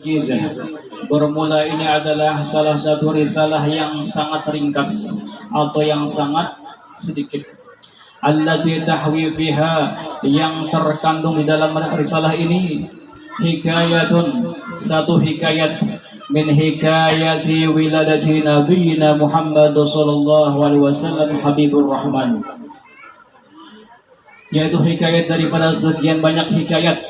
Gizah. Bermula ini adalah salah satu risalah yang sangat ringkas atau yang sangat sedikit. Allati tahwi fiha, yang terkandung di dalam risalah ini hikayatun, satu hikayat min hikayati wiladati nabiyina Muhammad sallallahu alaihi wasallam Habibur Rahman, yaitu hikayat daripada sekian banyak hikayat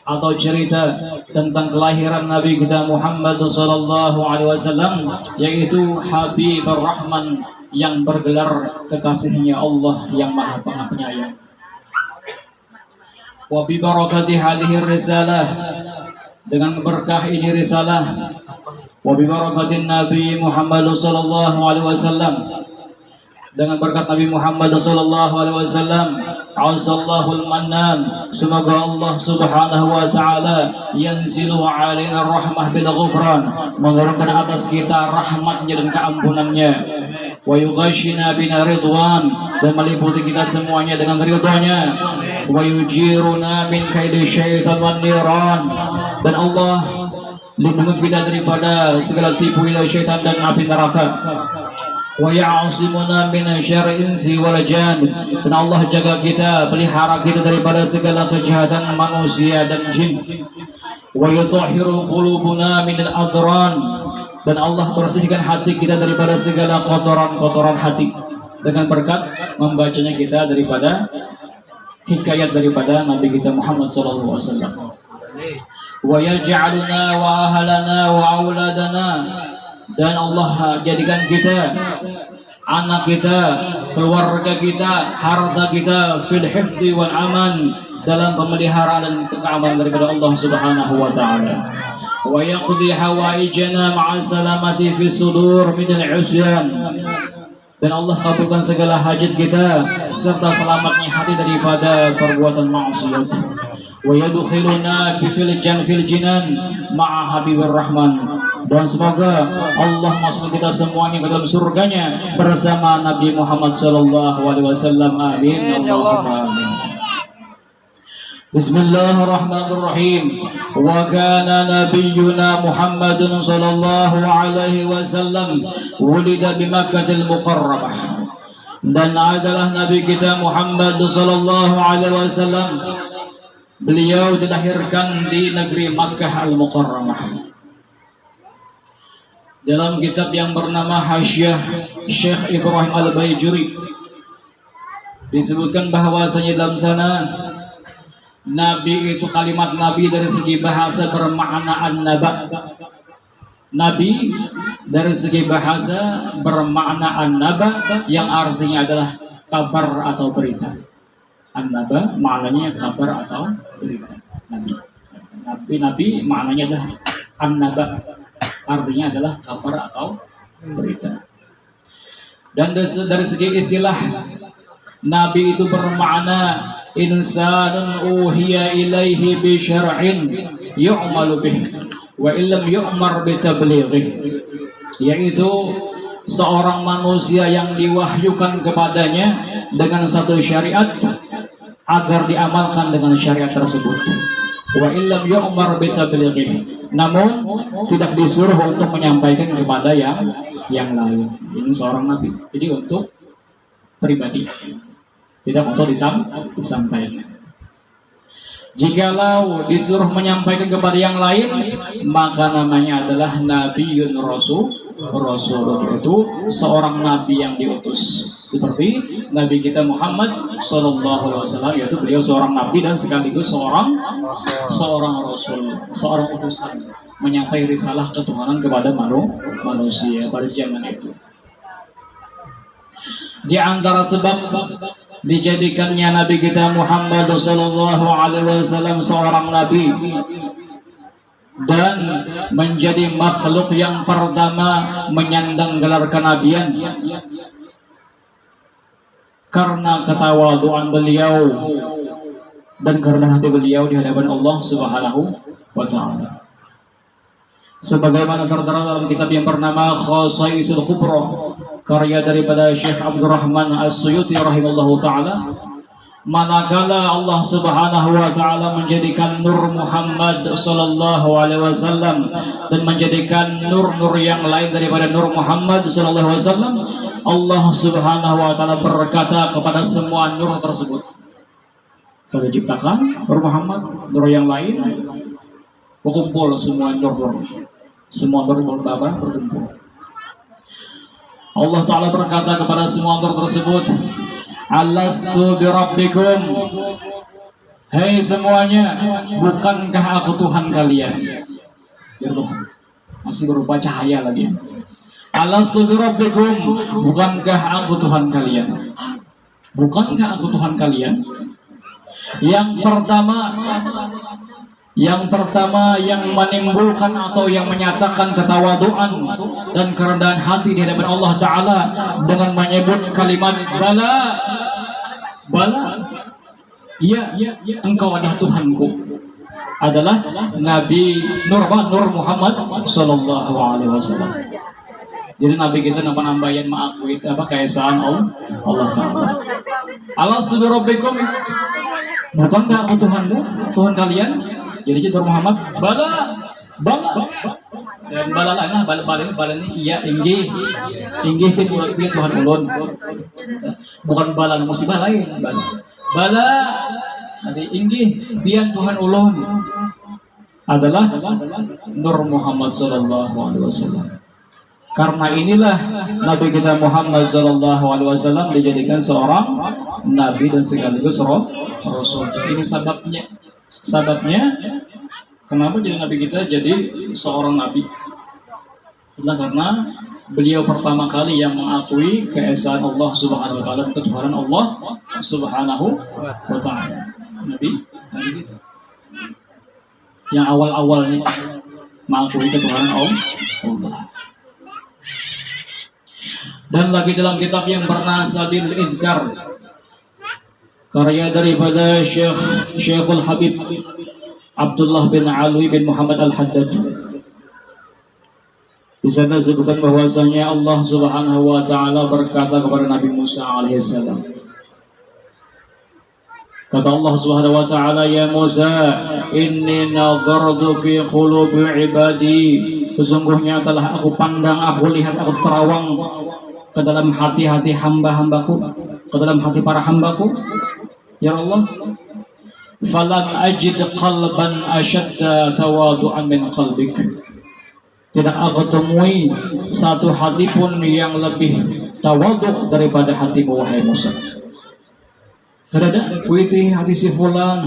atau cerita tentang kelahiran Nabi kita Muhammad sallallahu alaihi wasallam, yaitu Habibur Rahman, yang bergelar kekasihnya Allah yang Maha Penyayang. Wa bi barakati hadhihi risalah, dengan berkah ini risalah, wa bi barakatin Nabi Muhammad sallallahu alaihi wasallam, dengan berkat Nabi Muhammad sallallahu alaihi wasallam, Allahul Mannan, semoga Allah Subhanahu wa taala yanzilu alaina rahmah bil ghufran, menurunkan atas kita rahmatnya dan keampunannya, wa yughashina bina ridwan, dan meliputi kita semuanya dengan ridhonya, wa yujiruna min kaidi syaitan wan niran, dan Allah lindungi kita daripada segala tipu daya syaitan dan api neraka, wa ya'asimuna min syarri insi wal jan, dan Allah jaga kita, pelihara kita daripada segala kejahatan manusia dan jin, wa yutahhiru qulubuna min al-adran, dan Allah bersihkan hati kita daripada segala kotoran-kotoran hati dengan berkat membacanya kita daripada hikayat daripada Nabi kita Muhammad sallallahu alaihi wasallam. Wa yaj'aluna wa ahlana wa auladana, dan Allah jadikan kita, anak kita, keluarga kita, harta kita fil hifzi wal aman, dalam pemeliharaan dan keamanan daripada Allah Subhanahu wa taala. Wa yaqdi hawaijana ma'a salamati fi sudur min al-'usyan, dan Allah kabulkan segala hajat kita serta selamatnya hati daripada perbuatan maksiat. Wa yadkhiluna fil jinan ma'a Habibur Rahman, dan semoga Allah masukkan kita semuanya ke dalam surganya bersama Nabi Muhammad sallallahu alaihi wasallam. Amin Allahumma amin. Bismillahirrahmanirrahim. Wa kana nabiyyuna Muhammadun sallallahu alaihi wasallam wulida bi Makkahil Mukarramah, dan adalah Nabi kita Muhammad sallallahu alaihi wasallam, beliau dilahirkan di negeri Makkah Al-Mukarramah. Dalam kitab yang bernama Hasyiah Syekh Ibrahim Al-Baijuri disebutkan bahwasanya dalam sana Nabi itu, kalimat Nabi dari segi bahasa bermakna an-naba. Nabi dari segi bahasa bermakna an-naba, yang artinya adalah kabar atau berita. An-naba maknanya kabar atau berita. Nabi maknanya adalah an-naba, artinya adalah kabar atau berita. Dan dari segi istilah, Nabi itu bermakna insanun uhiya ilaihi bi syar'in yu'malu bih wa illam yu'mar bi tablighi, yaitu seorang manusia yang diwahyukan kepadanya dengan satu syariat agar diamalkan dengan syariat tersebut, wa illam yu'mar bi tablighi, namun tidak disuruh untuk menyampaikan kepada yang lain. Ini seorang nabi, jadi untuk pribadi, tidak untuk disampaikan. Jikalau disuruh menyampaikan kepada yang lain, maka namanya adalah Nabiun Rasul, itu seorang nabi yang diutus, seperti Nabi kita Muhammad sallallahu alaihi wasallam, yaitu beliau seorang nabi dan sekaligus seorang rasul, seorang utusan menyampaikan risalah ketuhanan kepada manusia pada zaman itu. Di antara sebab dijadikannya Nabi kita Muhammad sallallahu alaihi wasallam seorang nabi dan menjadi makhluk yang pertama menyandang gelar kenabian, karena ketawaduan beliau dan karena hati beliau di hadapan Allah Subhanahu wa taala. Sebagaimana tertera dalam kitab yang bernama Khasaisul Kubra, karya daripada Syekh Abdurrahman As-Suyuti rahimahullahu taala, manakala Allah Subhanahu wa taala menjadikan nur Muhammad sallallahu alaihi wasallam dan menjadikan nur-nur yang lain daripada nur Muhammad sallallahu alaihi wasallam, Allah Subhanahu wa taala berkata kepada semua nur tersebut, saya ciptakan nur Muhammad, nur yang lain, berkumpul semua nur-nur, semua nur berkumpul. Allah taala berkata kepada semua nur tersebut, alastu birabbikum, hei semuanya, bukankah aku Tuhan kalian? Ya Tuhan, masih berupa cahaya lagi. Alastu birabbikum, bukankah aku Tuhan kalian? Bukankah aku Tuhan kalian? Yang pertama yang menimbulkan atau yang menyatakan ketawaduan dan kerendahan hati di hadapan Allah Ta'ala dengan menyebut kalimat bala, bala, ya, engkau adalah Tuhanku, adalah Nabi Nur Muhammad Sallallahu Alaihi Wasallam. Jadi Nabi kita nambah-nambahin mengakui keesaan Allah Ta'ala. Alastu birabbikum, bukankah aku Tuhanmu, Tuhan kalian? Jadi Nur Muhammad bala, dan bala lainnya bala ini iya inggih pin Tuhan ulun, bukan bala musibah lain, bala nanti inggih pian Tuhan ulun adalah Nur Muhammad Sallallahu Alaihi Wasallam. Karena inilah Nabi kita Muhammad Sallallahu Alaihi Wasallam dijadikan seorang Nabi dan sekaligus Rasul. Ini sababnya kenapa jadi Nabi kita jadi seorang Nabi? Adalah karena beliau pertama kali yang mengakui keesaan Allah Subhanahu Wa Taala, ketuhanan Allah Subhanahu Wa Taala. Nabi kita yang awal-awalnya mengakui ketuhanan Allah. Dan lagi dalam kitab yang bernama Sabil Izkar, karya daripada Syekhul Habib Abdullah bin Alwi bin Muhammad Al-Haddad, di sana disebutkan bahwasanya Allah Subhanahu wa taala berkata kepada Nabi Musa alaihissalam, kata Allah Subhanahu wa taala, ya Musa, inni nadhartu fi qulubi ibadi, sesungguhnya telah aku pandang, aku lihat, aku terawang ke dalam hati-hati hamba-hambaku, ke dalam hati para hambaku, ya Allah, falam ajid qalban ashadda tawadu'an min qalbik, tidak aku temui satu hati pun yang lebih tawaduk daripada hatimu wahai Musa. Tidak ada kuiti hati si fulan,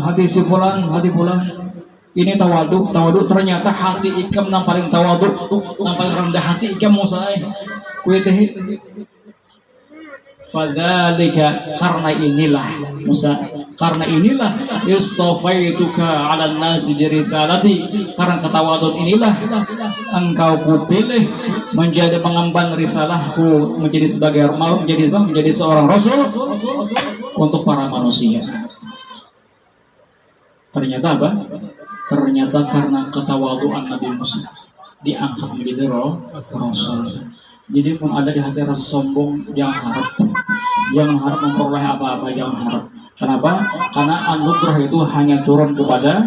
ini tawaduk ternyata hati ikam yang paling tawaduk, yang paling rendah hati ikam Musa kuiti. Fadzalika, karena inilah Musa, karena inilah istafaituka 'alan nasi bi risalati, karena ketawadun inilah engkau kupilih menjadi pengemban risalahku, menjadi seorang rasul untuk para manusia. Ternyata apa? Ternyata karena ketawaduan Nabi Musa diangkat menjadi rasul. Jadi pun ada di hati rasa sombong, jangan harap memperoleh apa-apa, jangan harap. Kenapa? Karena anugerah itu hanya turun kepada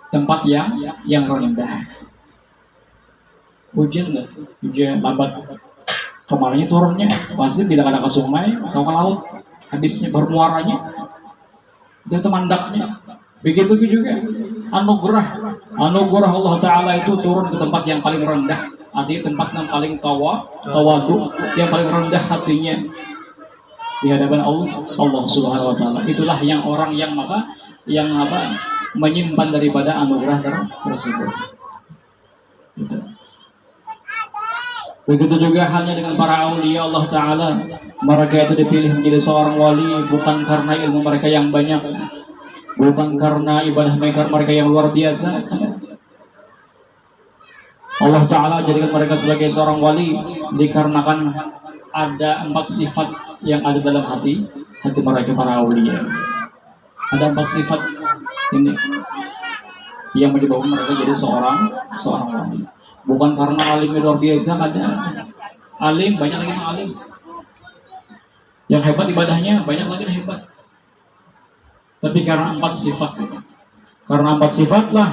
tempat yang rendah. Hujan lambat kemarinnya turunnya, pasti tidak ada ke sungai atau ke laut, habisnya bermuaranya itu temandaknya. Begitu juga anugerah Allah Ta'ala itu turun ke tempat yang paling rendah, artinya tempat yang paling tawadu, yang paling rendah hatinya di hadapan Allah Subhanahu Wa Taala. Itulah yang orang yang menyimpan daripada anugerah tersebut. Gitu. Begitu juga halnya dengan para aulia Allah Ta'ala, mereka itu dipilih menjadi seorang wali bukan karena ilmu mereka yang banyak, bukan karena ibadah mereka yang luar biasa. Allah Ta'ala jadikan mereka sebagai seorang wali dikarenakan ada 4 sifat yang ada dalam hati mereka para aulia. Ada 4 sifat ini yang menyebabkan mereka jadi seorang wali. Bukan karena alim luar biasa, ada alim banyak lagi yang alim, yang hebat ibadahnya banyak lagi yang hebat. tapi karena 4 sifat. Karena 4 sifatlah